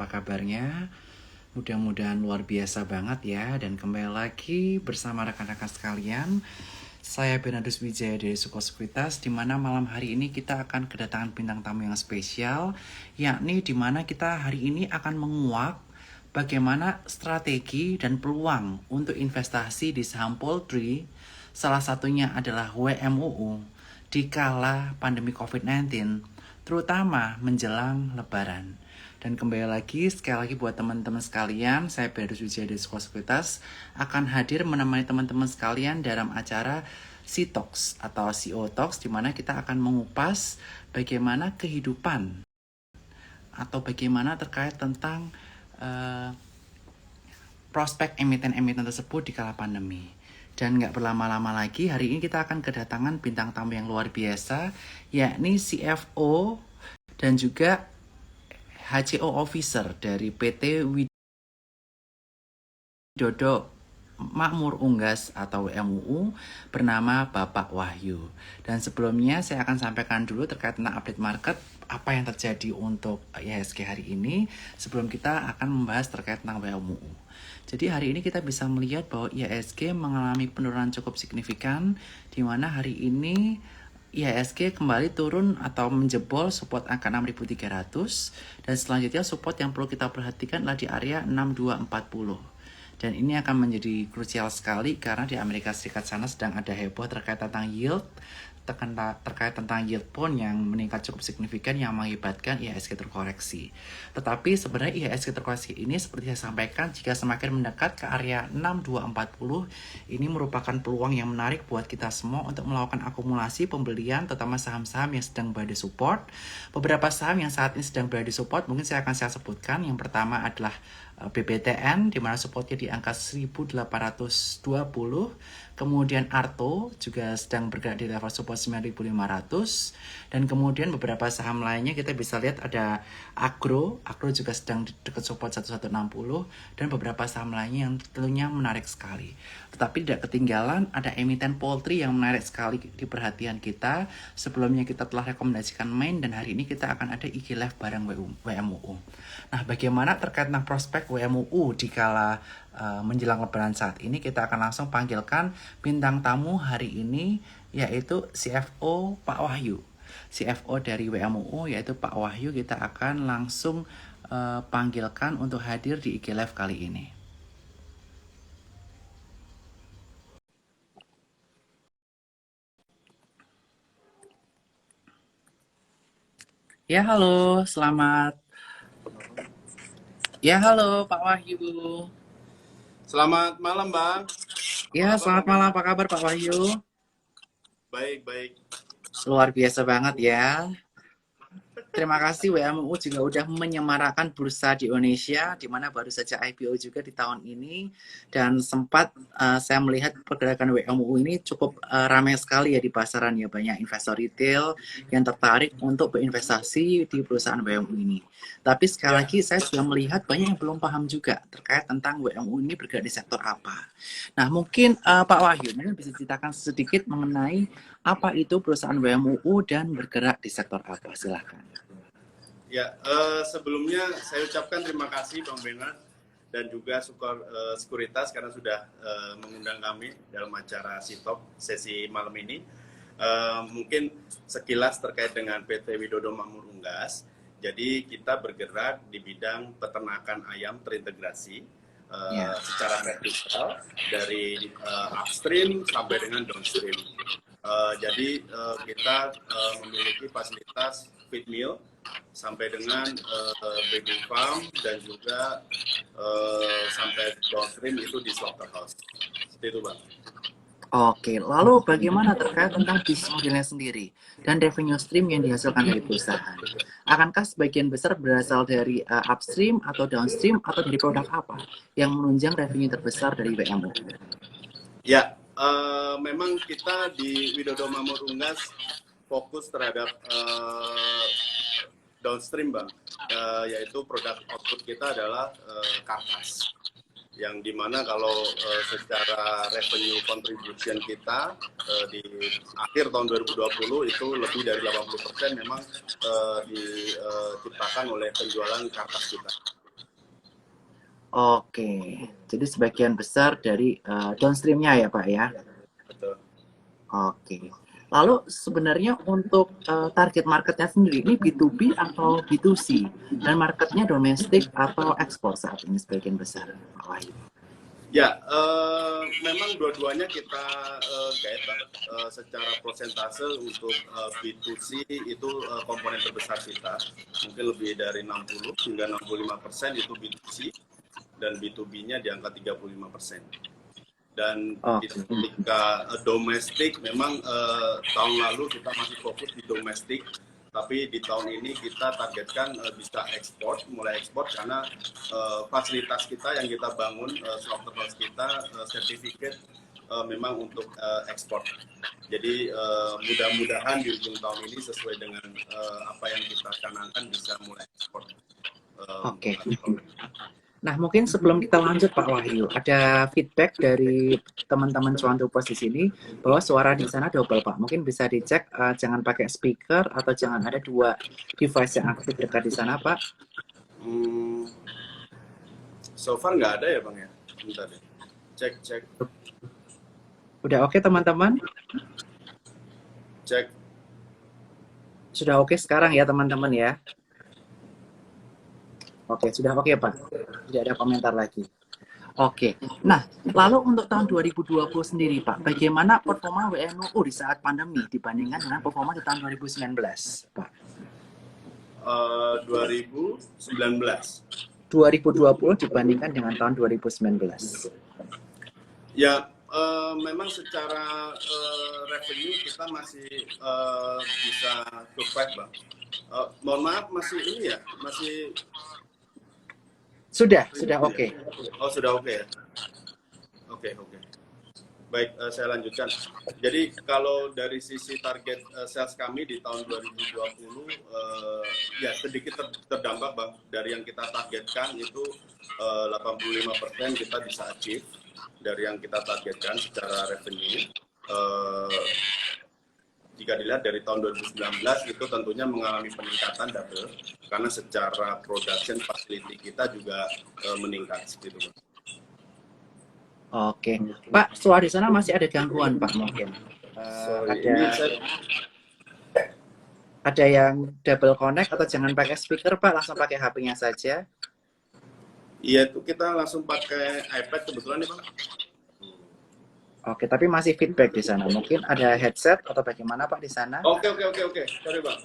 apa kabarnya? Mudah-mudahan luar biasa banget ya. Dan kembali lagi bersama rekan-rekan sekalian, saya Bernardus Wijaya dari Suko Sekuritas, di mana malam hari ini kita akan kedatangan bintang tamu yang spesial, yakni di mana kita hari ini akan menguak bagaimana strategi dan peluang untuk investasi di saham poultry. Salah satunya adalah WMUU di kala pandemi COVID-19, terutama menjelang Lebaran. Dan kembali lagi, sekali lagi buat teman-teman sekalian, saya Bernardus Wijaya dari Suko Sekuritas akan hadir menemani teman-teman sekalian dalam acara C-Talks atau CEO Talks, di mana kita akan mengupas bagaimana kehidupan atau bagaimana terkait tentang prospek emiten-emiten tersebut di kala pandemi. Dan nggak berlama-lama lagi, hari ini kita akan kedatangan bintang tamu yang luar biasa, yakni CFO dan juga HCO Officer dari PT Widodo Makmur Unggas atau WMUU bernama Bapak Wahyu. Dan sebelumnya saya akan sampaikan dulu terkait tentang update market, apa yang terjadi untuk IHSG hari ini sebelum kita akan membahas terkait tentang WMUU. Jadi hari ini kita bisa melihat bahwa IHSG mengalami penurunan cukup signifikan, di mana hari ini IHSG kembali turun atau menjebol support angka 6.300, dan selanjutnya support yang perlu kita perhatikan adalah di area 6240. Dan ini akan menjadi krusial sekali karena di Amerika Serikat sana sedang ada heboh terkait tentang yield, terkait tentang yield bond yang meningkat cukup signifikan yang mengakibatkan IHSG terkoreksi. Tetapi sebenarnya IHSG terkoreksi ini seperti saya sampaikan, jika semakin mendekat ke area 6240, ini merupakan peluang yang menarik buat kita semua untuk melakukan akumulasi pembelian, terutama saham-saham yang sedang berada di support. Beberapa saham yang saat ini sedang berada di support mungkin saya sebutkan. Yang pertama adalah BBTN, di mana supportnya di angka 1820. Kemudian Arto juga sedang bergerak di level support 9.500. Dan kemudian beberapa saham lainnya kita bisa lihat ada Agro juga sedang di dekat support 1160. Dan beberapa saham lainnya yang tentunya menarik sekali. Tetapi tidak ketinggalan ada emiten poultry yang menarik sekali di perhatian kita. Sebelumnya kita telah rekomendasikan main, dan hari ini kita akan ada IG Live bareng WMUU. Nah, bagaimana terkait tentang prospek WMUU di kala menjelang Lebaran saat ini, kita akan langsung panggilkan bintang tamu hari ini, yaitu CFO Pak Wahyu. CFO dari WMUU yaitu Pak Wahyu, kita akan langsung panggilkan untuk hadir di IG Live kali ini. Ya, halo, selamat. Ya, halo Pak Wahyu. Selamat malam, Bang. Ya, selamat malam. Apa kabar Pak Wahyu? Baik, baik. Luar biasa banget ya. Terima kasih WMUU juga udah menyemarakan bursa di Indonesia, di mana baru saja IPO juga di tahun ini. Dan sempat saya melihat pergerakan WMUU ini cukup ramai sekali ya di pasaran ya. Banyak investor retail yang tertarik untuk berinvestasi di perusahaan WMUU ini. Tapi sekali lagi saya sudah melihat banyak yang belum paham juga terkait tentang WMUU ini bergerak di sektor apa. Nah, mungkin Pak Wahyu mungkin bisa ceritakan sedikit mengenai apa itu perusahaan WMUU dan bergerak di sektor apa. Silahkan. Ya, sebelumnya saya ucapkan terima kasih Bang Bernard dan juga Sekuritas karena sudah mengundang kami dalam acara C-Talk sesi malam ini. Mungkin sekilas terkait dengan PT Widodo Makmur Unggas. Jadi kita bergerak di bidang peternakan ayam terintegrasi secara vertikal dari upstream sampai dengan downstream. Jadi kita memiliki fasilitas feed mill sampai dengan baby farm dan juga sampai downstream itu di slaughterhouse. Seperti itu, Bang. Oke, lalu bagaimana terkait tentang bisnis modelnya sendiri dan revenue stream yang dihasilkan dari perusahaan? Akankah sebagian besar berasal dari upstream atau downstream atau dari produk apa yang menunjang revenue terbesar dari WMUU? Ya, memang kita di Widodo Makmur Unggas fokus terhadap downstream, Bang, yaitu produk output kita adalah karkas, yang dimana kalau secara revenue contribution kita di akhir tahun 2020 itu lebih dari 80% memang diciptakan oleh penjualan karkas kita. Oke, jadi sebagian besar dari downstreamnya ya Pak ya. Betul. Oke. Lalu sebenarnya untuk target marketnya sendiri ini B2B atau B2C dan marketnya domestik atau ekspor saat ini sebagian besar Pak Wahyu. Ya, memang dua-duanya kita guide, Bang. Secara prosentase untuk B2C itu komponen terbesar kita, mungkin lebih dari 60 hingga 65% itu B2C, dan B2B-nya di angka 35%. Dan Oke. ketika domestik, memang tahun lalu kita masih fokus di domestik, tapi di tahun ini kita targetkan bisa ekspor, mulai ekspor karena fasilitas kita yang kita bangun, software house kita, sertifikat memang untuk ekspor. Jadi mudah-mudahan di ujung tahun ini sesuai dengan apa yang kita canangkan bisa mulai ekspor. Oke. Nah, mungkin sebelum kita lanjut Pak Wahyu, ada feedback dari teman-teman cuan tupas di sini bahwa suara di sana double Pak. Mungkin bisa dicek, jangan pakai speaker atau jangan ada dua device yang aktif dekat di sana Pak. Hmm, so far nggak ada ya Bang ya? Bentar deh. Cek, cek, Udah oke teman-teman? cek. Sudah oke sekarang ya teman-teman ya? Oke, sudah oke Pak. Tidak ada komentar lagi. Oke. Nah, lalu untuk tahun 2020 sendiri Pak, bagaimana performa WMUU di saat pandemi dibandingkan dengan performa di tahun 2019 Pak? 2019. 2020 dibandingkan dengan tahun 2019. Ya, memang secara revenue kita masih bisa survive, Bang. Mohon maaf, masih ini ya, masih Sudah ribut ya? oke. Oh, sudah oke ya? Oke, oke. Baik, saya lanjutkan. Jadi kalau dari sisi target sales kami di tahun 2020, ya sedikit terdampak Bang. Dari yang kita targetkan itu 85% kita bisa achieve dari yang kita targetkan secara revenue. Jika dilihat dari tahun 2019 itu tentunya mengalami peningkatan double karena secara production facility kita juga meningkat gitu Bang. Oke. Pak, suara di sana masih ada gangguan Pak mungkin. Sorry, ini Ada saya ada yang double connect atau jangan pakai speaker Pak, langsung pakai HP-nya saja. iya itu kita langsung pakai iPad kebetulan nih Bang. Oke, tapi masih feedback di sana. Mungkin ada headset atau bagaimana Pak di sana? Oke, oke, oke, oke. Sorry Bang.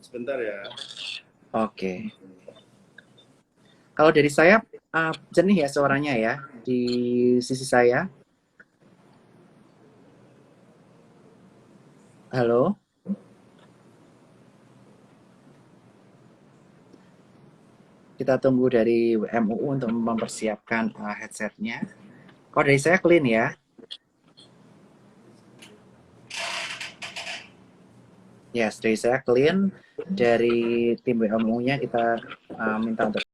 Sebentar ya. Oke. Kalau dari saya jernih ya suaranya ya di sisi saya. Halo. Kita tunggu dari MUU untuk mempersiapkan headsetnya. Kalau dari saya clean ya. Yes, dari saya clean. Dari tim MUU-nya kita minta untuk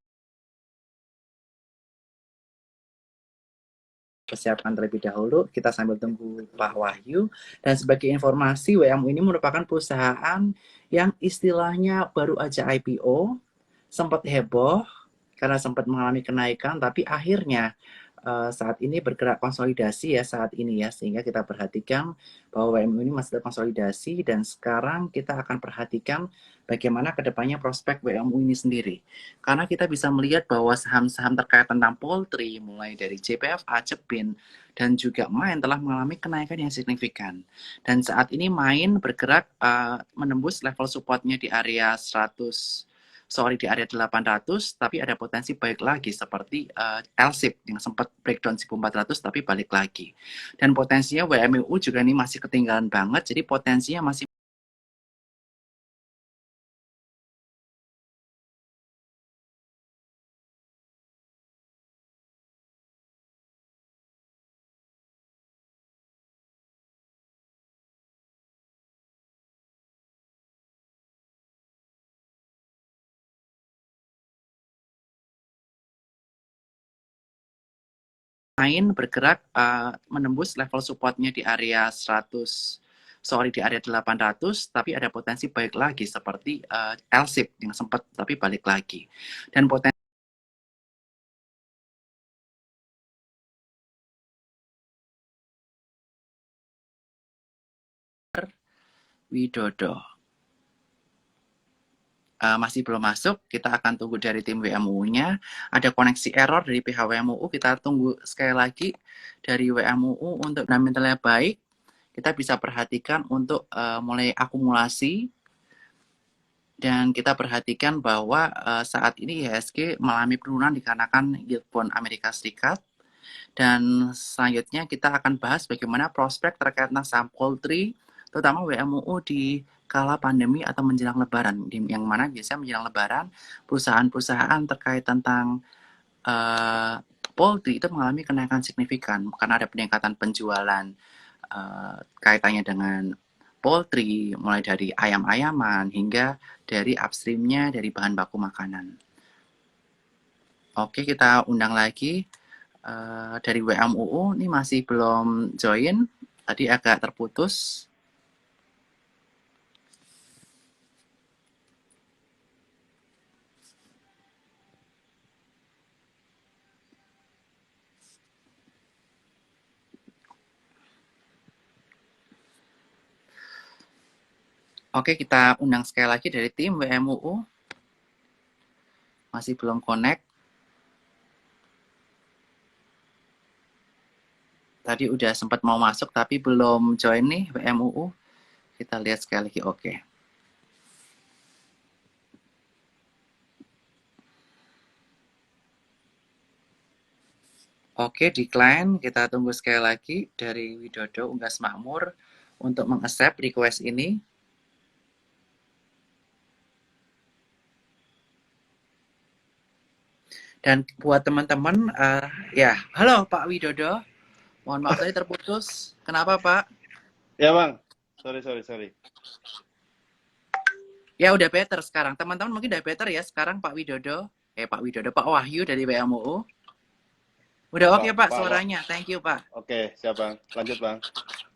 persiapkan terlebih dahulu. Kita sambil tunggu Pak Wahyu. Dan sebagai informasi, WMU ini merupakan perusahaan yang istilahnya baru aja IPO, sempat heboh karena sempat mengalami kenaikan, tapi akhirnya saat ini bergerak konsolidasi ya saat ini ya, sehingga kita perhatikan bahwa WMU ini masih terkonsolidasi dan sekarang kita akan perhatikan bagaimana kedepannya prospek WMU ini sendiri. Karena kita bisa melihat bahwa saham-saham terkait tentang poultry, mulai dari JPFA, Cepin, dan juga Main telah mengalami kenaikan yang signifikan. Dan saat ini Main bergerak menembus level supportnya di area 100, sorry di area 800, tapi ada potensi balik lagi seperti LSIP yang sempat breakdown 1400 tapi balik lagi. Dan potensinya WMU juga ini masih ketinggalan banget, jadi potensinya masih Main bergerak menembus level supportnya di area 100, sorry di area 800, tapi ada potensi balik lagi seperti LSIP yang sempat tapi balik lagi. Dan potensi Widodo masih belum masuk, kita akan tunggu dari tim WMUU-nya. Ada koneksi error dari pihak WMUU, kita tunggu sekali lagi dari WMUU untuk fundamentalnya baik. Kita bisa perhatikan untuk mulai akumulasi, dan kita perhatikan bahwa saat ini IHSG mengalami penurunan dikarenakan yield bond Amerika Serikat. Dan selanjutnya kita akan bahas bagaimana prospek terkait saham poultry, terutama WMUU di kala pandemi atau menjelang lebaran, yang mana biasanya menjelang lebaran perusahaan-perusahaan terkait tentang poultry itu mengalami kenaikan signifikan karena ada peningkatan penjualan kaitannya dengan poultry, mulai dari ayam-ayaman hingga dari upstreamnya dari bahan baku makanan. Oke, kita undang lagi dari WMUU, ini masih belum join, tadi agak terputus. Oke, kita undang sekali lagi dari tim WMUU. Masih belum connect. Tadi udah sempat mau masuk tapi belum join nih WMUU. Kita lihat sekali lagi. Oke. Oke, decline. Kita tunggu sekali lagi dari Widodo Unggas Makmur untuk meng-accept request ini. Dan buat teman-teman, ya, halo Pak Widodo. Mohon maaf tadi terputus. Kenapa Pak? Ya Bang, sorry. Ya udah better sekarang. Teman-teman mungkin udah better ya sekarang Pak Widodo. Pak Wahyu dari WMUU. Udah oke Pak suaranya. Thank you Pak. Oke, siap Bang. Lanjut Bang.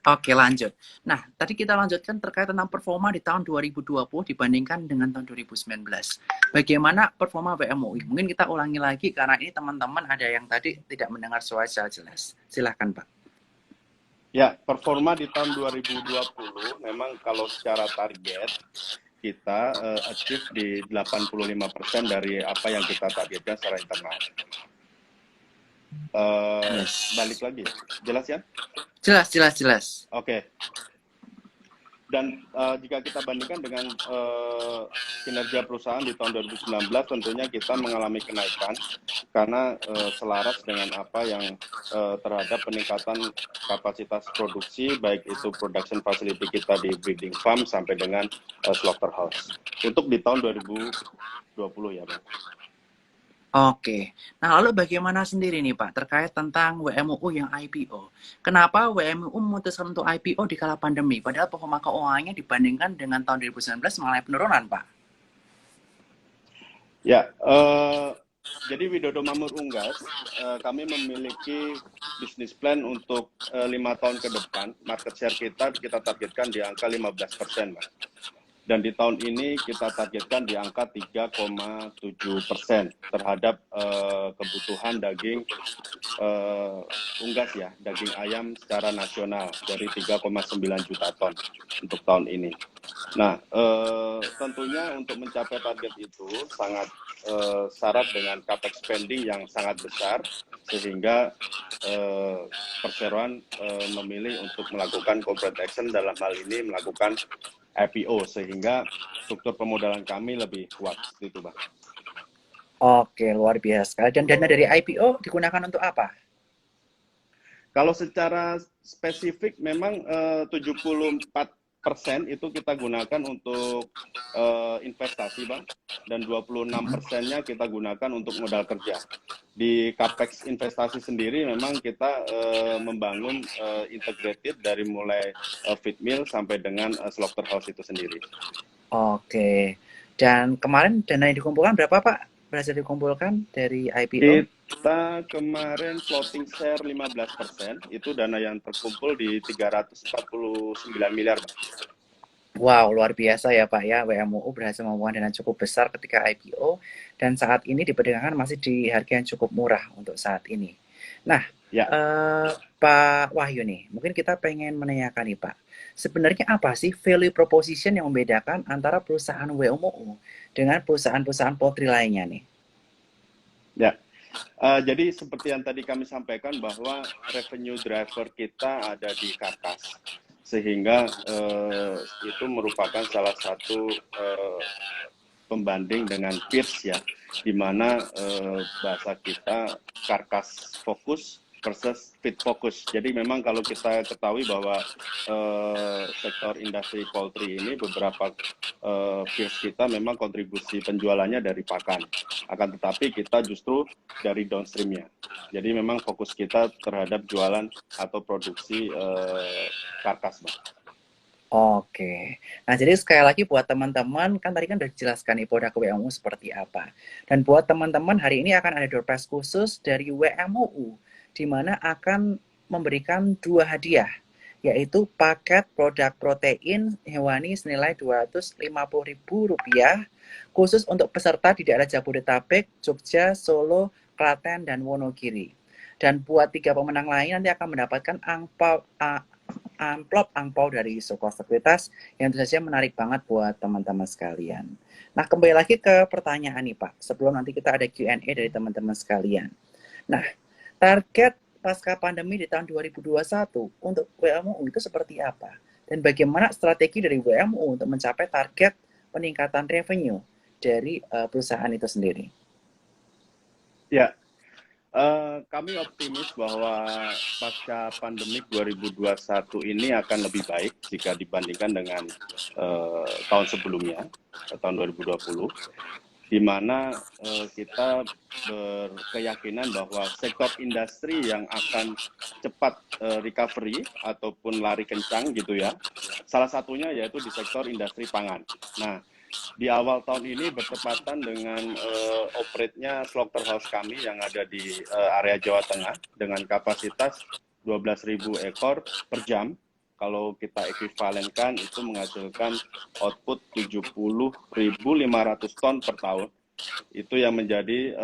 Oke, lanjut. Nah, tadi kita lanjutkan terkait tentang performa di tahun 2020 dibandingkan dengan tahun 2019. Bagaimana performa WMUI? Mungkin kita ulangi lagi karena ini teman-teman ada yang tadi tidak mendengar suara secara jelas. Silahkan, Pak. Ya, performa di tahun 2020 memang kalau secara target kita achieve di 85% dari apa yang kita targetkan secara internal. Balik lagi, jelas ya? Jelas. Oke. Dan jika kita bandingkan dengan kinerja perusahaan di tahun 2019, tentunya kita mengalami kenaikan karena selaras dengan apa yang terhadap peningkatan kapasitas produksi, baik itu production facility kita di breeding farm sampai dengan slaughterhouse. Untuk di tahun 2020 ya, Bang. Oke. Nah, lalu bagaimana sendiri nih Pak terkait tentang WMUU yang IPO? Kenapa WMUU memutuskan untuk IPO di kala pandemi? Padahal performa keuangannya dibandingkan dengan tahun 2019 mengalami penurunan, Pak. Ya, jadi Widodo Makmur Unggas, kami memiliki bisnis plan untuk 5 tahun ke depan. Market share kita targetkan di angka 15%, Mas. Dan di tahun ini kita targetkan di angka 3,7% terhadap kebutuhan daging unggas ya, daging ayam secara nasional dari 3,9 juta ton untuk tahun ini. Nah, tentunya untuk mencapai target itu sangat syarat dengan capex spending yang sangat besar, sehingga perseroan memilih untuk melakukan corporate action, dalam hal ini melakukan IPO, sehingga struktur pemodalan kami lebih kuat, gitu Bang. Oke, luar biasa. Dan dana dari IPO digunakan untuk apa? Kalau secara spesifik memang 74% itu kita gunakan untuk investasi, Bang, dan 26%-nya kita gunakan untuk modal kerja. Di capex investasi sendiri memang kita membangun integrated dari mulai feed mill sampai dengan slaughterhouse itu sendiri. Oke. Dan kemarin dana yang dikumpulkan berapa, Pak? berhasil dikumpulkan dari IPO? Kita kemarin floating share 15%, itu dana yang terkumpul di 349 miliar, Pak. Wow, luar biasa ya Pak ya. WMUU berhasil mengumpulkan dana cukup besar ketika IPO dan saat ini diperdagangkan masih di harga yang cukup murah untuk saat ini. Nah, Ya, Pak Wahyu nih, mungkin kita pengen menanyakan nih Pak, sebenarnya apa sih value proposition yang membedakan antara perusahaan WMUU dengan perusahaan-perusahaan poultry lainnya nih? ya. Jadi seperti yang tadi kami sampaikan bahwa revenue driver kita ada di karkas, sehingga itu merupakan salah satu pembanding dengan peers ya, di mana bahasa kita karkas fokus versus feed fokus. Jadi memang kalau kita ketahui bahwa sektor industri poultry ini beberapa peers kita memang kontribusi penjualannya dari pakan, akan tetapi kita justru dari downstreamnya. Jadi memang fokus kita terhadap jualan atau produksi karkas, Bang. Oke. Nah, jadi sekali lagi buat teman-teman, kan tadi kan udah dijelaskan nih produk WMUU seperti apa. Dan buat teman-teman, hari ini akan ada door prize khusus dari WMUU, di mana akan memberikan 2 hadiah, yaitu paket produk protein hewani senilai Rp250.000, khusus untuk peserta di daerah Jabodetabek, Jogja, Solo, Klaten, dan Wonogiri. Dan buat 3 pemenang lain nanti akan mendapatkan amplop angpau dari Soko Sekuritas yang tentu saja menarik banget buat teman-teman sekalian. Nah, kembali lagi ke pertanyaan nih Pak, sebelum nanti kita ada Q&A dari teman-teman sekalian. Nah, target pasca pandemi di tahun 2021 untuk WMUU itu seperti apa? Dan bagaimana strategi dari WMUU untuk mencapai target peningkatan revenue dari perusahaan itu sendiri? Ya, kami optimis bahwa pasca pandemik 2021 ini akan lebih baik jika dibandingkan dengan tahun sebelumnya, tahun 2020, di mana kita berkeyakinan bahwa sektor industri yang akan cepat recovery ataupun lari kencang gitu ya, salah satunya yaitu di sektor industri pangan. Nah, di awal tahun ini bertepatan dengan operate-nya slaughterhouse kami yang ada di area Jawa Tengah dengan kapasitas 12.000 ekor per jam. Kalau kita ekuivalenkan itu menghasilkan output 70.500 ton per tahun. Itu yang menjadi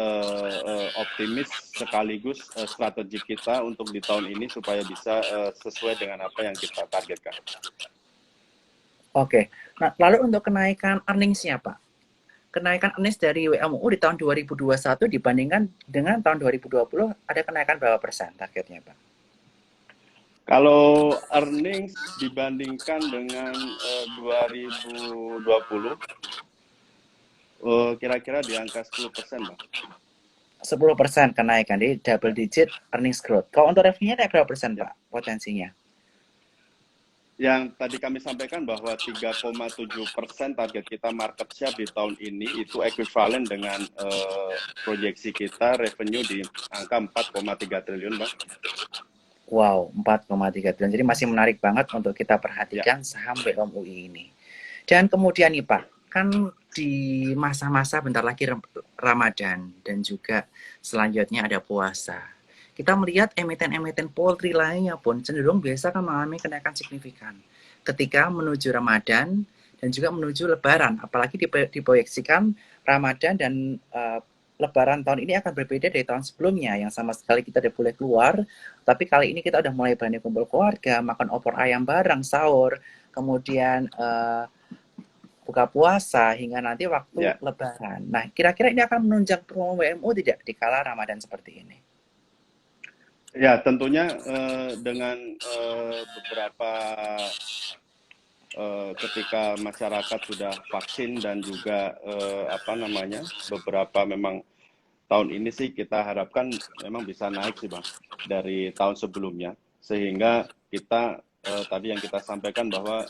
optimis sekaligus strategi kita untuk di tahun ini supaya bisa sesuai dengan apa yang kita targetkan. Oke, nah lalu untuk kenaikan earnings-nya Pak, kenaikan earnings dari WMUU di tahun 2021 dibandingkan dengan tahun 2020 ada kenaikan berapa persen targetnya Pak? Kalau earnings dibandingkan dengan 2020, kira-kira di angka 10%, Bang. 10% kenaikan, jadi double digit earnings growth. Kalau untuk revenue-nya ada berapa persen Pak potensinya? Yang tadi kami sampaikan bahwa 3,7% target kita market share di tahun ini itu ekuivalen dengan proyeksi kita revenue di angka 4,3 triliun, Bang. Wow, 4,3 triliun. Jadi masih menarik banget untuk kita Ya, perhatikan saham WMUI ini. Dan kemudian nih Pak, kan di masa-masa bentar lagi Ramadan dan juga selanjutnya ada puasa. Kita melihat emiten-emiten poultry lainnya pun cenderung biasa kan mengalami kenaikan signifikan ketika menuju Ramadan dan juga menuju Lebaran. Apalagi diproyeksikan Ramadan dan Lebaran tahun ini akan berbeda dari tahun sebelumnya yang sama sekali kita tidak boleh keluar. Tapi kali ini kita udah mulai berani kumpul keluarga, makan opor ayam bareng, sahur, kemudian buka puasa hingga nanti waktu ya. Lebaran. Nah, kira-kira ini akan menunjang promo WMU tidak di kala Ramadan seperti ini? Ya, tentunya dengan beberapa ketika masyarakat sudah vaksin dan juga beberapa memang tahun ini sih kita harapkan memang bisa naik sih Bang dari tahun sebelumnya, sehingga kita tadi yang kita sampaikan bahwa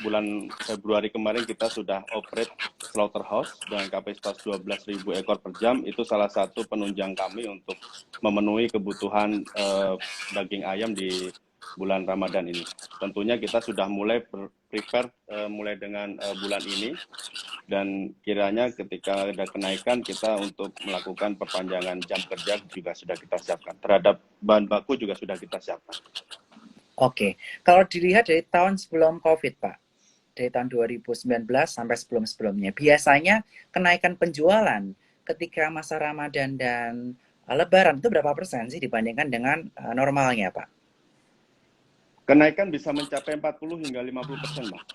bulan Februari kemarin kita sudah operate slaughterhouse dengan kapasitas 12.000 ekor per jam. Itu salah satu penunjang kami untuk memenuhi kebutuhan daging ayam di bulan Ramadan ini. Tentunya kita sudah mulai prepare mulai dengan bulan ini, dan kiranya ketika ada kenaikan kita untuk melakukan perpanjangan jam kerja juga sudah kita siapkan. Terhadap bahan baku juga sudah kita siapkan. Oke, kalau dilihat dari tahun sebelum COVID, Pak, dari tahun 2019 sampai sebelum-sebelumnya, biasanya kenaikan penjualan ketika masa Ramadan dan Lebaran itu berapa persen sih dibandingkan dengan normalnya, Pak? Kenaikan bisa mencapai 40 hingga 50%, Bang.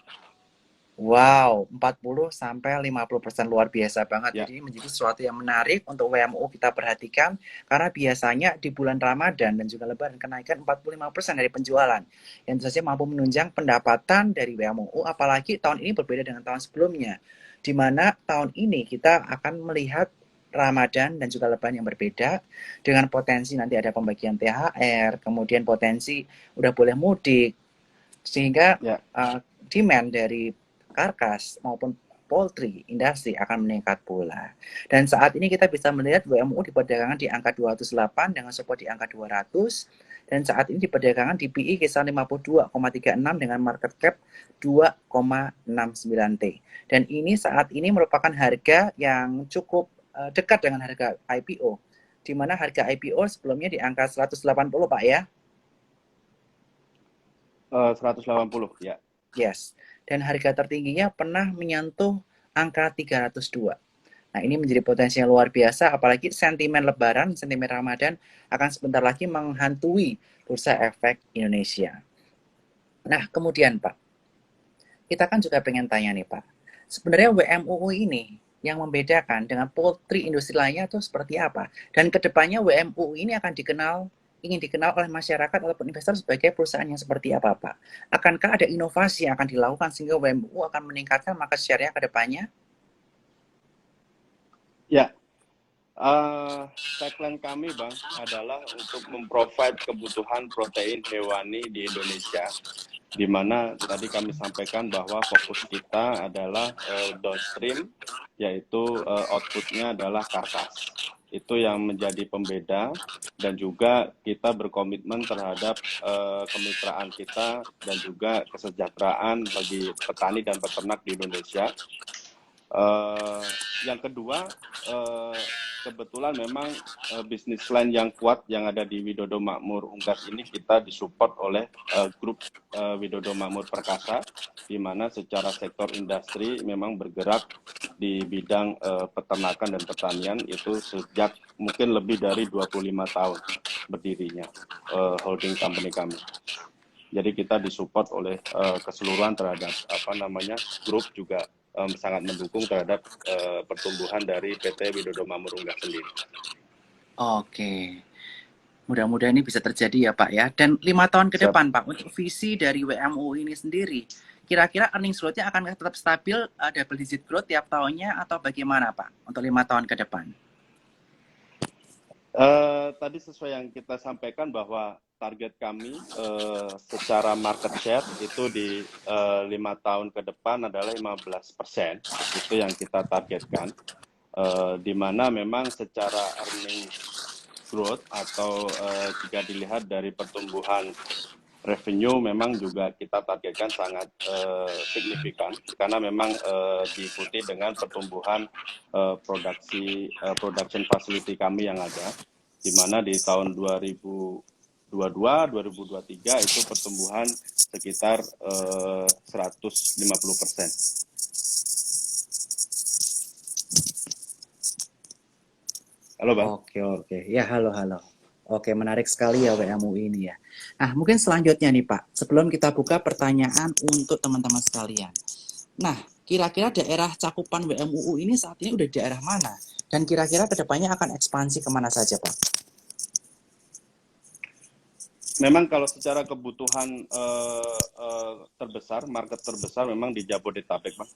Wow, 40 sampai 50% luar biasa banget. Ya. Jadi ini menjadi sesuatu yang menarik untuk WMU kita perhatikan karena biasanya di bulan Ramadan dan juga Lebaran kenaikan 45% dari penjualan. Yang tentu saja mampu menunjang pendapatan dari WMU, apalagi tahun ini berbeda dengan tahun sebelumnya. Di mana tahun ini kita akan melihat Ramadan dan juga Lebaran yang berbeda dengan potensi nanti ada pembagian THR, kemudian potensi udah boleh mudik, sehingga Ya. demand dari karkas maupun poultry industri akan meningkat pula. Dan saat ini kita bisa melihat WMU di perdagangan di angka 208 dengan support di angka 200, dan saat ini di perdagangan di PI kisar 52,36 dengan market cap 2,69 T. Dan ini saat ini merupakan harga yang cukup dekat dengan harga IPO, di mana harga IPO sebelumnya di angka 180, Pak ya. 180, ya. Yes. Dan harga tertingginya pernah menyentuh angka 302. Nah, ini menjadi potensi yang luar biasa, apalagi sentimen Lebaran, sentimen Ramadan akan sebentar lagi menghantui Bursa Efek Indonesia. Nah, kemudian Pak, kita kan juga pengen tanya nih Pak, sebenarnya WMUU ini yang membedakan dengan poultry industri lainnya itu seperti apa? Dan kedepannya WMUU ini akan ingin dikenal oleh masyarakat ataupun investor sebagai perusahaan yang seperti apa, Pak? Akankah ada inovasi yang akan dilakukan sehingga WMUU akan meningkatkan market share-nya ke depannya? Ya, tagline kami, Bang, adalah untuk memprovide kebutuhan protein hewani di Indonesia, di mana tadi kami sampaikan bahwa fokus kita adalah downstream, yaitu outputnya adalah karkas. Itu yang menjadi pembeda, dan juga kita berkomitmen terhadap kemitraan kita dan juga kesejahteraan bagi petani dan peternak di Indonesia. Yang kedua, kebetulan memang bisnis line yang kuat yang ada di Widodo Makmur Unggas ini kita disupport oleh grup Widodo Makmur Perkasa, di mana secara sektor industri memang bergerak di bidang peternakan dan pertanian itu sejak mungkin lebih dari 25 tahun berdirinya holding company kami. Jadi kita disupport oleh keseluruhan terhadap grup juga sangat mendukung terhadap pertumbuhan dari PT Widodo Makmur Unggas sendiri. Oke, mudah-mudahan ini bisa terjadi ya Pak ya. Dan 5 tahun ke depan Pak, untuk visi dari WMU ini sendiri, kira-kira earnings growth-nya akan tetap stabil, double digit growth tiap tahunnya atau bagaimana Pak untuk 5 tahun ke depan? Tadi sesuai yang kita sampaikan bahwa target kami secara market share itu di 5 tahun ke depan adalah 15%. Itu yang kita targetkan. Di mana memang secara earning growth atau jika dilihat dari pertumbuhan revenue memang juga kita targetkan sangat signifikan, karena memang diikuti dengan pertumbuhan production facility kami yang ada, di mana di tahun 2022-2023 itu pertumbuhan sekitar 150%. Halo, Bang. Oke. Ya, halo. Oke, menarik sekali ya WMU ini ya. Nah, mungkin selanjutnya nih Pak, sebelum kita buka pertanyaan untuk teman-teman sekalian. Nah, kira-kira daerah cakupan WMUU ini saat ini udah di daerah mana? Dan kira-kira kedepannya akan ekspansi kemana saja Pak? Memang kalau secara kebutuhan terbesar, market terbesar memang di Jabodetabek, Bang,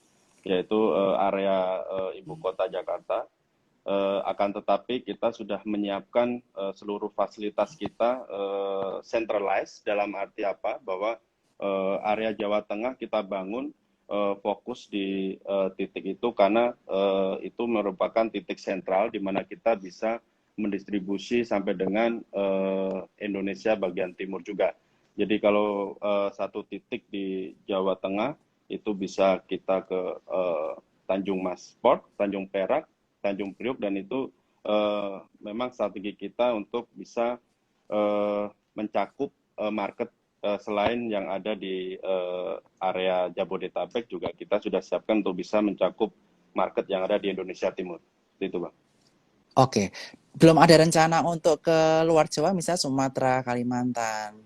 yaitu area ibu kota Jakarta. Akan tetapi kita sudah menyiapkan seluruh fasilitas kita centralized, dalam arti apa? Bahwa area Jawa Tengah kita bangun fokus di titik itu, karena itu merupakan titik sentral di mana kita bisa mendistribusi sampai dengan Indonesia bagian timur juga. Jadi kalau satu titik di Jawa Tengah itu bisa kita ke Tanjung Mas Port, Tanjung Perak, Tanjung Priok, dan itu memang strategi kita untuk bisa mencakup market selain yang ada di area Jabodetabek, juga kita sudah siapkan untuk bisa mencakup market yang ada di Indonesia Timur. Itu, Bang. Oke, belum ada rencana untuk ke luar Jawa, misalnya Sumatera, Kalimantan,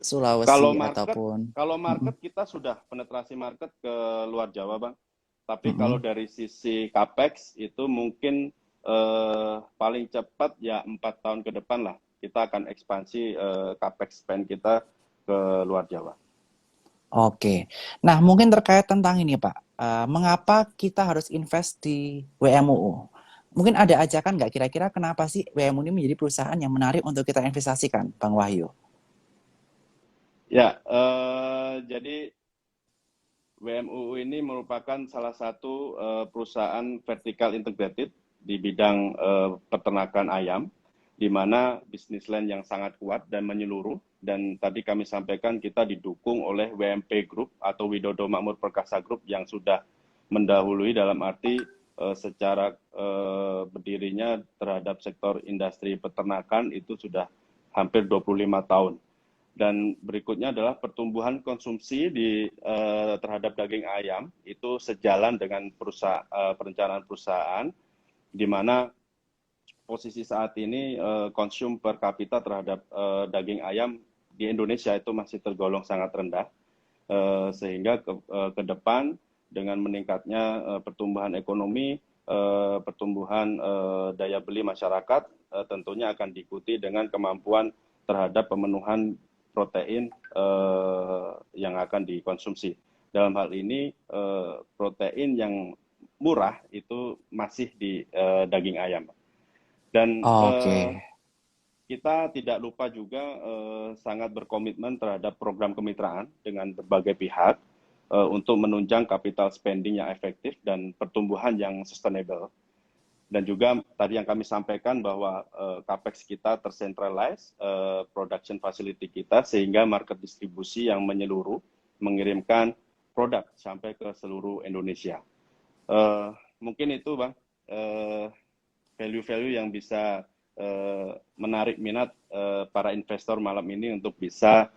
Kalau Sulawesi market, ataupun. kalau Mm-mm, market kita sudah penetrasi market ke luar Jawa, Bang. Tapi kalau mm-mm. dari sisi capex itu mungkin paling cepat ya 4 tahun ke depan lah kita akan ekspansi capex spend kita ke luar Jawa. Oke, nah mungkin terkait tentang ini Pak, mengapa kita harus invest di WMUU? Mungkin ada ajakan nggak kira-kira kenapa sih WMUU ini menjadi perusahaan yang menarik untuk kita investasikan, Bang Wahyu? Ya, jadi WMUU ini merupakan salah satu perusahaan vertical integrated di bidang peternakan ayam, di mana bisnis line yang sangat kuat dan menyeluruh. Dan tadi kami sampaikan kita didukung oleh WMP Group atau Widodo Makmur Perkasa Group yang sudah mendahului dalam arti secara berdirinya terhadap sektor industri peternakan itu sudah hampir 25 tahun. Dan berikutnya adalah pertumbuhan konsumsi terhadap daging ayam itu sejalan dengan perencanaan perusahaan, di mana posisi saat ini konsum per kapita terhadap daging ayam di Indonesia itu masih tergolong sangat rendah, sehingga ke depan dengan meningkatnya pertumbuhan ekonomi, pertumbuhan daya beli masyarakat, tentunya akan diikuti dengan kemampuan terhadap pemenuhan protein yang akan dikonsumsi. Dalam hal ini protein yang murah itu masih di daging ayam. Dan Oke, kita tidak lupa juga sangat berkomitmen terhadap program kemitraan dengan berbagai pihak untuk menunjang capital spending yang efektif dan pertumbuhan yang sustainable. Dan juga tadi yang kami sampaikan bahwa capex kita tercentralize, production facility kita, sehingga market distribusi yang menyeluruh, mengirimkan produk sampai ke seluruh Indonesia. Mungkin itu, Bang, value-value yang bisa menarik minat para investor malam ini untuk bisa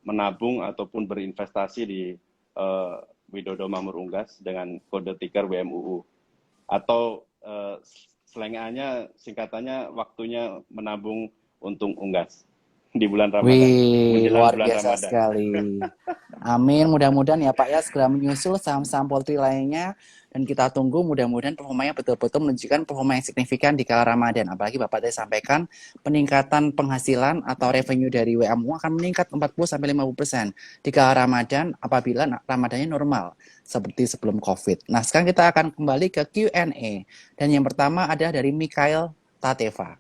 menabung ataupun berinvestasi di Widodo Makmur Unggas dengan kode ticker WMUU. Atau selengaannya, singkatannya, waktunya menabung untung unggas di bulan Ramadan, wih menjelang luar bulan biasa Ramadan. sekali. Amin, mudah-mudahan ya Pak ya segera menyusul saham-saham poultry lainnya dan kita tunggu mudah-mudahan performanya betul-betul menunjukkan performa yang signifikan di kala Ramadan. Apalagi Bapak tadi sampaikan peningkatan penghasilan atau revenue dari WMU akan meningkat 40-50% di kala Ramadan apabila Ramadannya normal seperti sebelum COVID. Nah, sekarang kita akan kembali ke Q&A dan yang pertama ada dari Mikhail Tateva.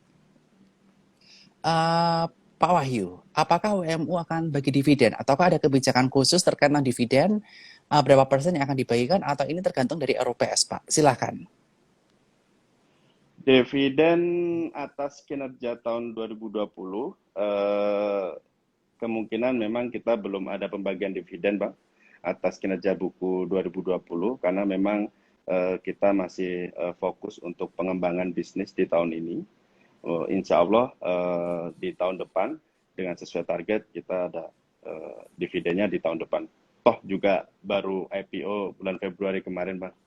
Eh, Pak Wahyu, apakah WMU akan bagi dividen ataukah ada kebijakan khusus terkait dengan dividen berapa persen yang akan dibagikan atau ini tergantung dari RUPS, Pak? Silahkan. Dividen atas kinerja tahun 2020, kemungkinan memang kita belum ada pembagian dividen, Bang, atas kinerja buku 2020, karena memang kita masih fokus untuk pengembangan bisnis di tahun ini. Insya Allah di tahun depan dengan sesuai target kita ada dividennya di tahun depan. Toh juga baru IPO bulan Februari kemarin, Bang.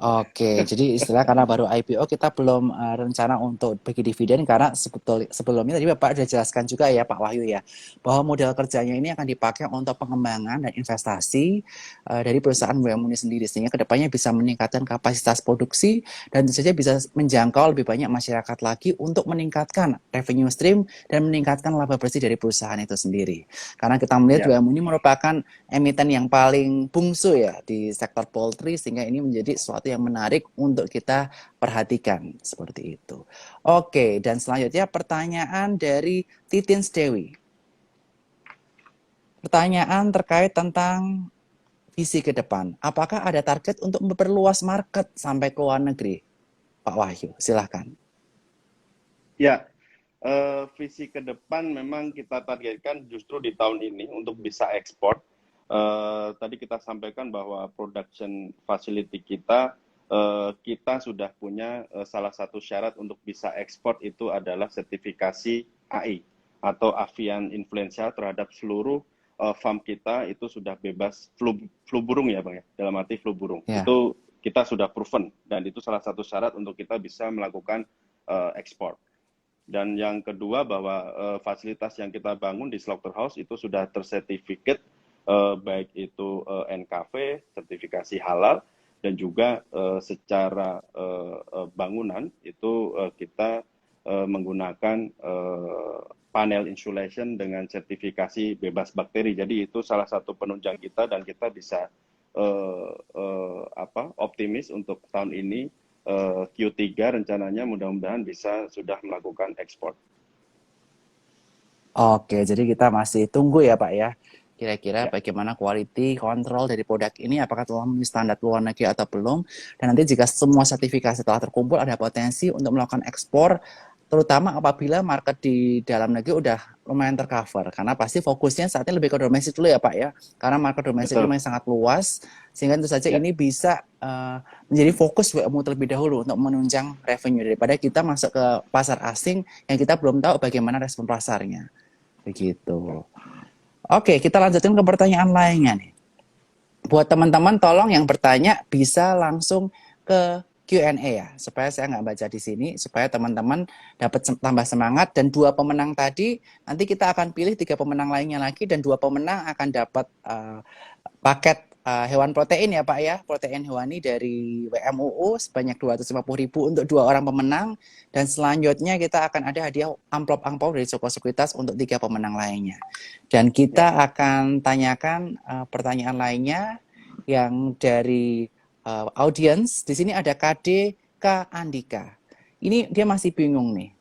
Oke, jadi istilah karena baru IPO kita belum rencana untuk bagi dividen karena sebelumnya tadi Bapak sudah jelaskan juga ya Pak Wahyu ya bahwa modal kerjanya ini akan dipakai untuk pengembangan dan investasi dari perusahaan BUMN ini sendiri sehingga kedepannya bisa meningkatkan kapasitas produksi dan tentu saja bisa menjangkau lebih banyak masyarakat lagi untuk meningkatkan revenue stream dan meningkatkan laba bersih dari perusahaan itu sendiri. Karena kita melihat Ya, BUMN ini merupakan emiten yang paling bungsu ya di sektor poultry sehingga ini menjadi sesuatu yang menarik untuk kita perhatikan seperti itu. Oke, dan selanjutnya pertanyaan dari Titin Dewi. Pertanyaan terkait tentang visi ke depan. Apakah ada target untuk memperluas market sampai ke luar negeri? Pak Wahyu, silahkan. ya, visi ke depan memang kita targetkan justru di tahun ini untuk bisa ekspor. tadi kita sampaikan bahwa production facility kita kita sudah punya salah satu syarat untuk bisa ekspor itu adalah sertifikasi AI atau avian influenza terhadap seluruh farm kita itu sudah bebas flu burung ya Bang ya, dalam arti flu burung. Ya. Itu kita sudah proven dan itu salah satu syarat untuk kita bisa melakukan ekspor. Dan yang kedua bahwa fasilitas yang kita bangun di slaughterhouse itu sudah tersertifikat baik itu NKV, sertifikasi halal, dan juga secara bangunan itu kita menggunakan panel insulation dengan sertifikasi bebas bakteri. Jadi itu salah satu penunjang kita dan kita bisa optimis untuk tahun ini Q3 rencananya mudah-mudahan bisa sudah melakukan ekspor. Oke, jadi kita masih tunggu ya Pak ya. Kira-kira Ya. bagaimana quality control dari produk ini, apakah telah memenuhi standar luar negeri atau belum. Dan nanti jika semua sertifikasi telah terkumpul, ada potensi untuk melakukan ekspor, terutama apabila market di dalam negeri udah lumayan tercover. Karena pasti fokusnya saat ini lebih ke domestik dulu ya Pak ya. Karena market domestik ini Betul. masih sangat luas, sehingga tentu saja Ya. ini bisa menjadi fokus WMU terlebih dahulu untuk menunjang revenue daripada kita masuk ke pasar asing yang kita belum tahu bagaimana respon pasarnya. Begitu. Oke, kita lanjutin ke pertanyaan lainnya nih. Buat teman-teman tolong yang bertanya bisa langsung ke Q&A ya, supaya saya nggak baca di sini, supaya teman-teman dapat tambah semangat. Dan 2 pemenang tadi, nanti kita akan pilih 3 pemenang lainnya lagi, dan 2 pemenang akan dapat paket hewan protein ya Pak ya, protein hewani dari WMUU sebanyak 250.000 untuk 2 orang pemenang, dan selanjutnya kita akan ada hadiah amplop-amplop dari Soko Sekuritas untuk 3 pemenang lainnya. Dan kita akan tanyakan pertanyaan lainnya yang dari audiens. Di sini ada KD K Andika. Ini dia masih bingung nih.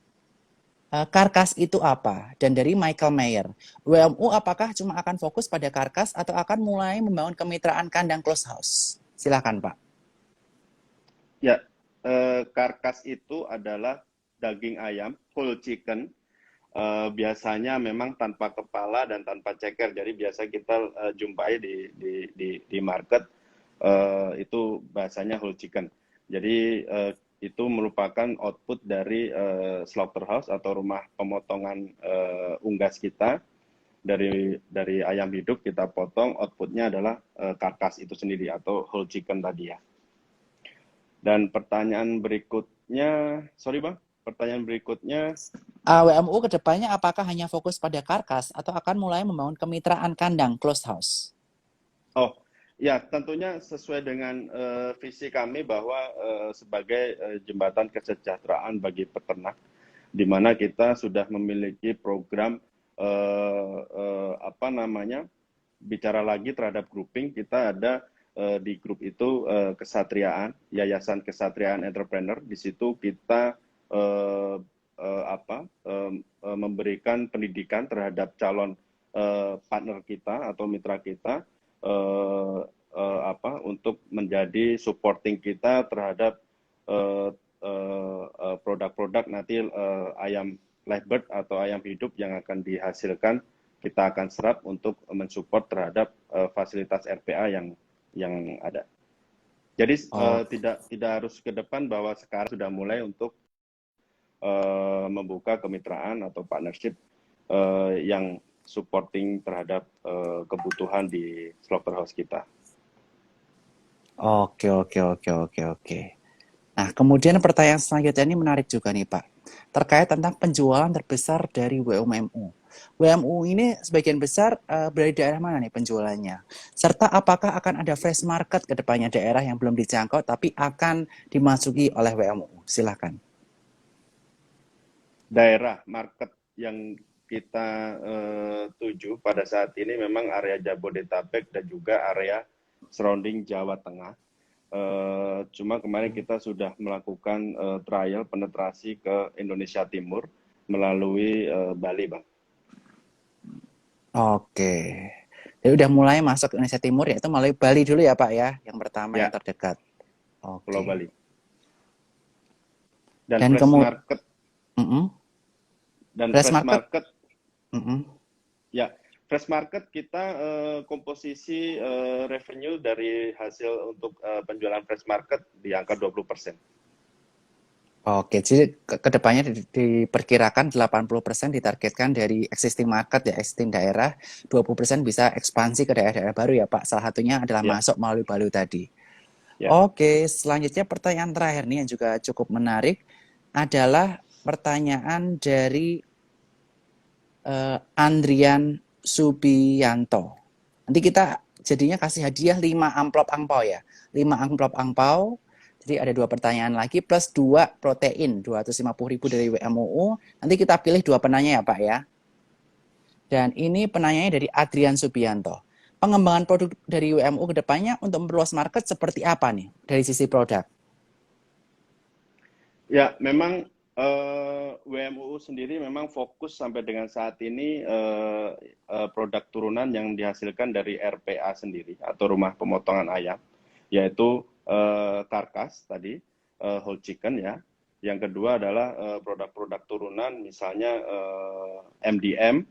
Karkas itu apa? Dan dari Michael Mayer, WMU apakah cuma akan fokus pada karkas atau akan mulai membangun kemitraan kandang close house? Silakan Pak. Ya, karkas itu adalah daging ayam whole chicken. Biasanya memang tanpa kepala dan tanpa ceker. Jadi biasa kita jumpai di market itu bahasanya whole chicken. Jadi itu merupakan output dari slaughterhouse atau rumah pemotongan unggas kita. Dari ayam hidup kita potong, outputnya adalah karkas itu sendiri atau whole chicken tadi ya. Dan pertanyaan berikutnya, pertanyaan berikutnya, WMU kedepannya apakah hanya fokus pada karkas atau akan mulai membangun kemitraan kandang closed house? Oh ya, tentunya sesuai dengan visi kami bahwa sebagai jembatan kesejahteraan bagi peternak, di mana kita sudah memiliki program bicara lagi terhadap grouping, kita ada di grup itu Kesatriaan, Yayasan Kesatriaan Entrepreneur. Di situ kita memberikan pendidikan terhadap calon partner kita atau mitra kita untuk menjadi supporting kita terhadap produk-produk nanti ayam livebird atau ayam hidup yang akan dihasilkan, kita akan serap untuk mensupport terhadap fasilitas RPA yang ada. Jadi tidak harus ke depan bahwa sekarang sudah mulai untuk membuka kemitraan atau partnership yang supporting terhadap kebutuhan di slaughterhouse kita. Oke. Nah, kemudian pertanyaan selanjutnya ini menarik juga nih Pak, terkait tentang penjualan terbesar dari WMU. WMU ini sebagian besar berada di daerah mana nih penjualannya? Serta apakah akan ada fresh market ke depannya, daerah yang belum dijangkau tapi akan dimasuki oleh WMU? Silakan. Daerah market yang kita tuju pada saat ini memang area Jabodetabek dan juga area surrounding Jawa Tengah. Cuma kemarin kita sudah melakukan trial penetrasi ke Indonesia Timur melalui Bali, Bang. Oke. Jadi udah mulai masuk ke Indonesia Timur, yaitu melalui Bali dulu ya Pak ya, yang pertama Ya, yang terdekat. Oke. Pulau Bali. Dan Dan fresh market. fresh Dan fresh market. market. Ya, Fresh market kita komposisi revenue dari hasil untuk penjualan fresh market di angka 20%. Oke, jadi kedepannya diperkirakan 80% ditargetkan dari existing market ya, existing daerah, 20% bisa ekspansi ke daerah-daerah baru ya Pak. Salah satunya adalah Ya, masuk melalui Balu tadi. ya. Oke, selanjutnya pertanyaan terakhir nih yang juga cukup menarik adalah pertanyaan dari Andrian Subianto. Nanti kita jadinya kasih hadiah 5 amplop angpau ya. 5 amplop angpau. Jadi ada 2 pertanyaan lagi plus 2 protein 250.000 dari WMUU. Nanti kita pilih 2 penanya ya Pak ya. Dan ini penanyanya dari Adrian Subianto. Pengembangan produk dari WMUU ke depannya untuk memperluas market seperti apa nih dari sisi produk? Ya, memang WMUU sendiri memang fokus sampai dengan saat ini produk turunan yang dihasilkan dari RPA sendiri atau rumah pemotongan ayam, yaitu karkas tadi, whole chicken ya. Yang kedua adalah produk-produk turunan, misalnya MDM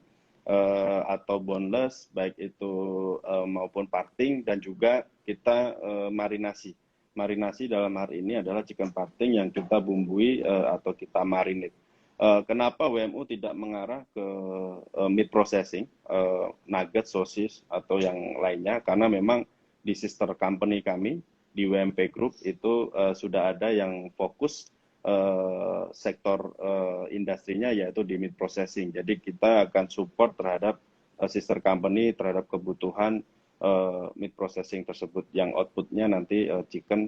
atau boneless, baik itu maupun parting, dan juga kita marinasi. Marinasi dalam hari ini adalah chicken parting yang kita bumbui atau kita marinate. Kenapa WMU tidak mengarah ke meat processing, nugget, sosis, atau yang lainnya? Karena memang di sister company kami, di WMP Group, itu sudah ada yang fokus sektor industrinya yaitu di meat processing. Jadi kita akan support terhadap sister company, terhadap kebutuhan meat processing tersebut yang outputnya nanti chicken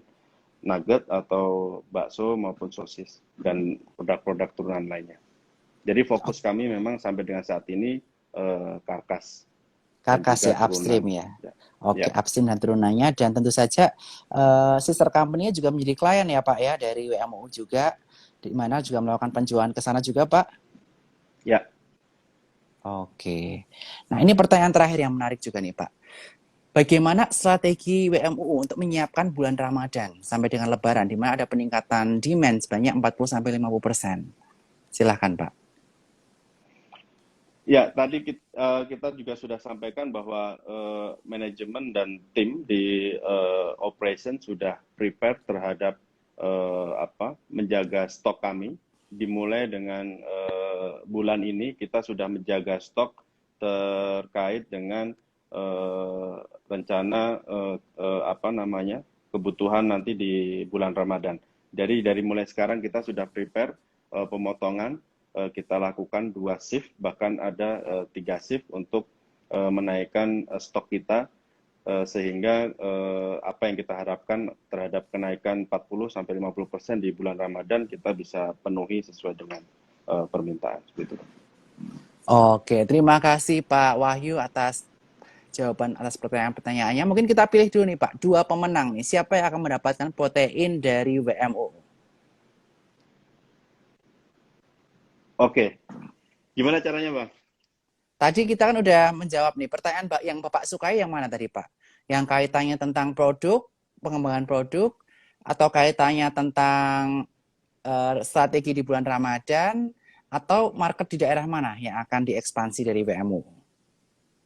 nugget atau bakso maupun sosis dan produk-produk turunan lainnya. Jadi fokus kami memang sampai dengan saat ini karkas dan Karkas juga ya, upstream turunan. ya. Oke, Ya, upstream dan turunannya. Dan tentu saja sister company-nya juga menjadi klien ya Pak ya dari WMUU juga. Di mana juga melakukan penjualan ke sana juga Pak. ya. Oke. Nah ini pertanyaan terakhir yang menarik juga nih Pak. Bagaimana strategi WMUU untuk menyiapkan bulan Ramadan sampai dengan Lebaran di mana ada peningkatan demand sebanyak 40-50%? Silahkan Pak. Ya, tadi kita juga sudah sampaikan bahwa manajemen dan tim di operation sudah prepare terhadap menjaga stok kami. Dimulai dengan bulan ini kita sudah menjaga stok terkait dengan rencana kebutuhan nanti di bulan Ramadan. Jadi dari mulai sekarang kita sudah prepare pemotongan. Kita lakukan 2 shift, bahkan ada 3 shift untuk menaikkan stok kita sehingga apa yang kita harapkan terhadap kenaikan 40-50% di bulan Ramadan kita bisa penuhi sesuai dengan permintaan. Gitu. Oke, terima kasih Pak Wahyu atas jawaban atas pertanyaan-pertanyaannya. Mungkin kita pilih dulu nih Pak, 2 pemenang nih. Siapa yang akan mendapatkan protein dari WMUU? Oke, gimana caranya Bang? Tadi kita kan udah menjawab nih pertanyaan yang Bapak sukai yang mana tadi Pak? Yang kaitannya tentang produk, pengembangan produk, atau kaitannya tentang strategi di bulan Ramadan, atau market di daerah mana yang akan diekspansi dari WMU?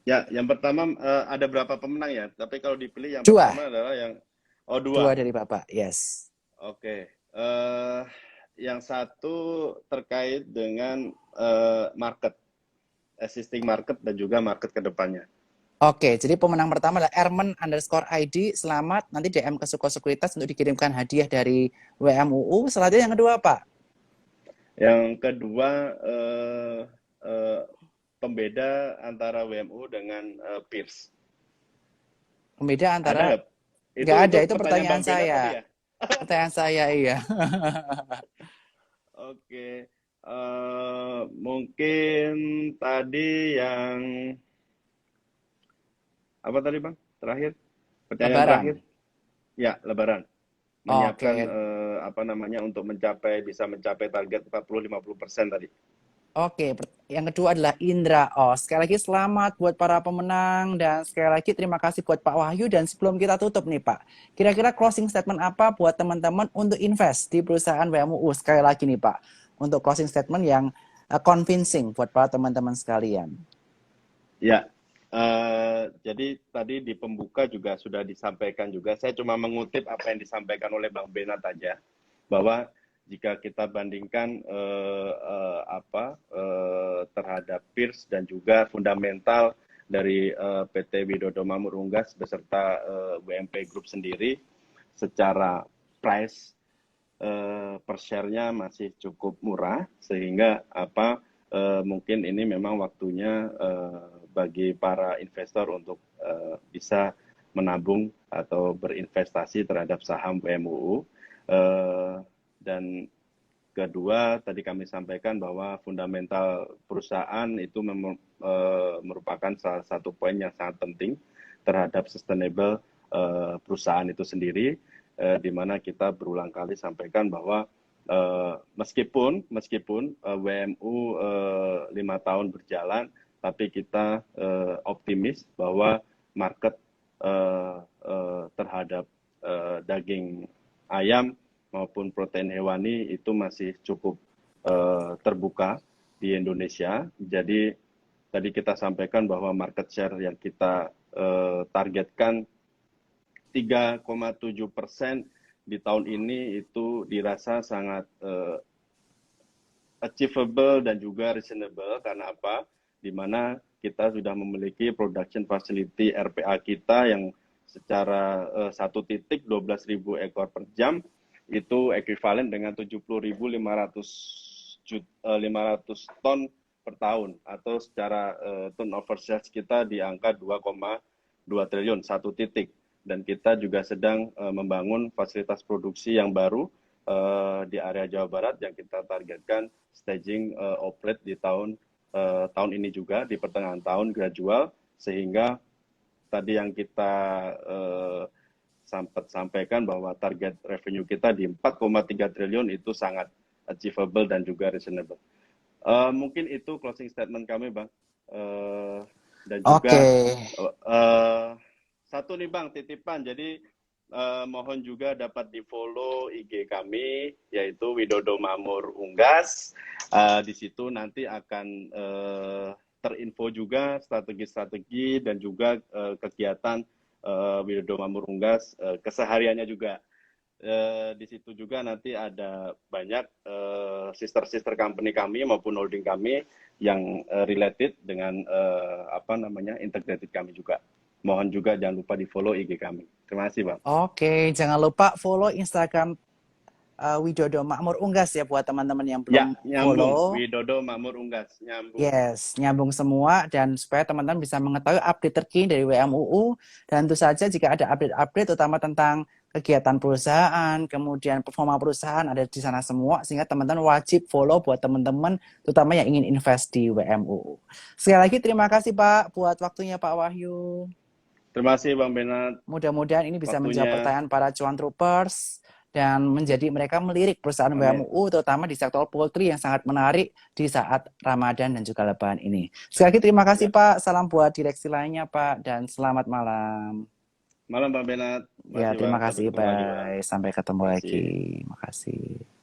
Ya, yang pertama ada berapa pemenang ya? Tapi kalau dipilih yang 2. pertama adalah yang 2 2. dari Bapak, yes. Oke, yang satu terkait dengan market, existing market dan juga market ke depannya. Oke, jadi pemenang pertama adalah Ermen_ID. Selamat, nanti DM ke Suko Sekuritas untuk dikirimkan hadiah dari WMUU. Selanjutnya yang kedua, Pak. Yang kedua, pembeda antara WMU dengan peers. Pembeda antara... Ada nggak? Nggak ada, itu pertanyaan pertanyaan Bang Bernard saya. tadi ya? Pertanyaan saya, iya. Oke, mungkin tadi yang apa tadi Bang? Terakhir, pertanyaan Lebaran. terakhir, ya Lebaran. Oke. Menyiapkan untuk bisa mencapai target 40-50% tadi. Oke, yang kedua adalah Indra Os. Sekali lagi selamat buat para pemenang dan sekali lagi terima kasih buat Pak Wahyu. Dan sebelum kita tutup nih Pak, kira-kira closing statement apa buat teman-teman untuk invest di perusahaan WMUU? Sekali lagi nih Pak, untuk closing statement yang convincing buat para teman-teman sekalian. Ya, Jadi tadi di pembuka juga sudah disampaikan juga. Saya cuma mengutip apa yang disampaikan oleh Bang Benat aja, bahwa jika kita bandingkan terhadap peers dan juga fundamental dari PT Widodo Makmur Unggas beserta WMP Group sendiri, secara price per share-nya masih cukup murah, sehingga mungkin ini memang waktunya bagi para investor untuk bisa menabung atau berinvestasi terhadap saham WMUU. Dan kedua, tadi kami sampaikan bahwa fundamental perusahaan itu merupakan salah satu poin yang sangat penting terhadap sustainable perusahaan itu sendiri, di mana kita berulang kali sampaikan bahwa meskipun WMU 5 tahun berjalan, tapi kita optimis bahwa market terhadap daging ayam maupun protein hewani itu masih cukup terbuka di Indonesia. Jadi tadi kita sampaikan bahwa market share yang kita targetkan 3,7% di tahun ini itu dirasa sangat achievable dan juga reasonable. Karena apa? Di mana kita sudah memiliki production facility RPA kita yang secara satu titik 12.000 ekor per jam, itu ekuivalen dengan 70.500 ton per tahun, atau secara turnover sales kita di angka 2,2 triliun satu titik. Dan kita juga sedang membangun fasilitas produksi yang baru di area Jawa Barat yang kita targetkan staging operate di tahun ini juga, di pertengahan tahun gradual, sehingga tadi yang kita sampaikan bahwa target revenue kita di 4,3 triliun itu sangat achievable dan juga reasonable. Mungkin itu closing statement kami, Bang. Dan juga satu nih Bang, titipan. Jadi mohon juga dapat di follow IG kami, yaitu Widodo Makmur Unggas. Di situ nanti akan terinfo juga strategi-strategi dan juga kegiatan Widodo Makmur Unggas kesehariannya juga. Di situ juga nanti ada banyak sister company kami maupun holding kami yang related dengan integrated kami juga. Mohon juga jangan lupa di follow IG kami. Terima kasih, Bang. Oke, jangan lupa follow Instagram Widodo Makmur Unggas ya buat teman-teman yang belum follow. Widodo Makmur Unggas, nyambung. Yes, nyambung semua, dan supaya teman-teman bisa mengetahui update terkini dari WMUU. Dan tentu saja jika ada update-update terutama tentang kegiatan perusahaan, kemudian performa perusahaan ada di sana semua, sehingga teman-teman wajib follow buat teman-teman terutama yang ingin invest di WMUU. Sekali lagi terima kasih Pak buat waktunya Pak Wahyu. Terima kasih Bang Benat. Mudah-mudahan ini bisa menjawab pertanyaan para cuan troopers dan menjadi mereka melirik perusahaan WMUU terutama di sektor poultry yang sangat menarik di saat Ramadan dan juga Lebaran ini. Sekali lagi terima kasih Pak, salam buat direksi lainnya Pak, dan selamat malam. Malam Bang Benat. Ya, terima kasih, bye. Sampai ketemu lagi. Makasih.